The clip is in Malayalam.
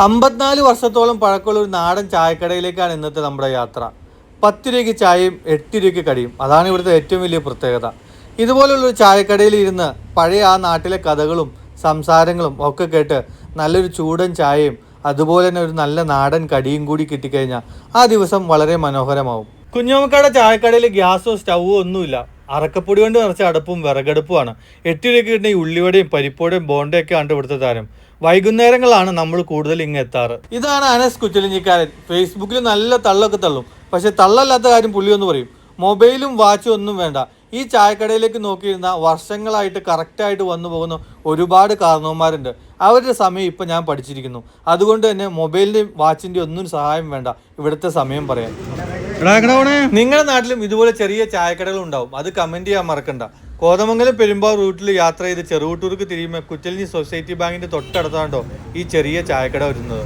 54 വർഷത്തോളം പഴക്കമുള്ള ഒരു നാടൻ ചായക്കടയിലേക്കാണ് ഇന്നത്തെ നമ്മുടെ യാത്ര. 10 രൂപയ്ക്ക് ചായയും 8 രൂപയ്ക്ക് കടിയും. അതാണ് ഇവിടുത്തെ ഏറ്റവും വലിയ പ്രത്യേകത. ഇതുപോലുള്ളൊരു ചായക്കടയിൽ ഇരുന്ന് പഴയ ആ നാട്ടിലെ കഥകളും സംസാരങ്ങളും ഒക്കെ കേട്ട് നല്ലൊരു ചൂടൻ ചായയും അതുപോലെ തന്നെ ഒരു നല്ല നാടൻ കടിയും കൂടി കിട്ടിക്കഴിഞ്ഞാൽ ആ ദിവസം വളരെ മനോഹരമാവും. കുഞ്ഞോമക്കാടെ ചായക്കടയിൽ ഗ്യാസോ സ്റ്റൗവോ ഒന്നുമില്ല. അറക്കപ്പൊടി കൊണ്ട് നിറച്ച അടുപ്പും വിറകടുപ്പുമാണ്. 8 രൂപയ്ക്ക് കിട്ടുന്ന ഈ ഉള്ളിവടയും പരിപ്പോടയും ബോണ്ടയൊക്കെ ആണ് ഇവിടുത്തെ താരം. വൈകുന്നേരങ്ങളാണ് നമ്മൾ കൂടുതൽ ഇങ്ങ് എത്താറ്. ഇതാണ് അനസ് കുച്ചലിഞ്ഞിക്കാരൻ. ഫേസ്ബുക്കിൽ നല്ല തള്ളൊക്കെ തള്ളും, പക്ഷെ തള്ളല്ലാത്ത കാര്യം പുള്ളിയൊന്ന് പറയും. മൊബൈലും വാച്ചും ഒന്നും വേണ്ട. ഈ ചായക്കടയിലേക്ക് നോക്കിയിരുന്ന വർഷങ്ങളായിട്ട് കറക്റ്റായിട്ട് വന്നു പോകുന്ന ഒരുപാട് കാരണവന്മാരുണ്ട്. അവരുടെ സമയം ഇപ്പം ഞാൻ പഠിച്ചിരിക്കുന്നു. അതുകൊണ്ട് തന്നെ മൊബൈലിൻ്റെയും വാച്ചിൻ്റെയും ഒന്നും സഹായം വേണ്ട ഇവിടുത്തെ സമയം പറയാൻ. നിങ്ങളുടെ നാട്ടിലും ഇതുപോലെ ചെറിയ ചായക്കടകൾ ഉണ്ടാവും. അത് കമൻറ്റ് ചെയ്യാൻ മറക്കണ്ട. കോതമംഗലം പെരുമ്പാവൂർ റൂട്ടിൽ യാത്ര ചെയ്ത് ചെറുവട്ടൂർക്ക് തിരിയുമ്പോൾ കുച്ചലിഞ്ഞി സൊസൈറ്റി ബാങ്കിൻ്റെ തൊട്ടടുത്താണ്ടോ ഈ ചെറിയ ചായക്കട വരുന്നത്.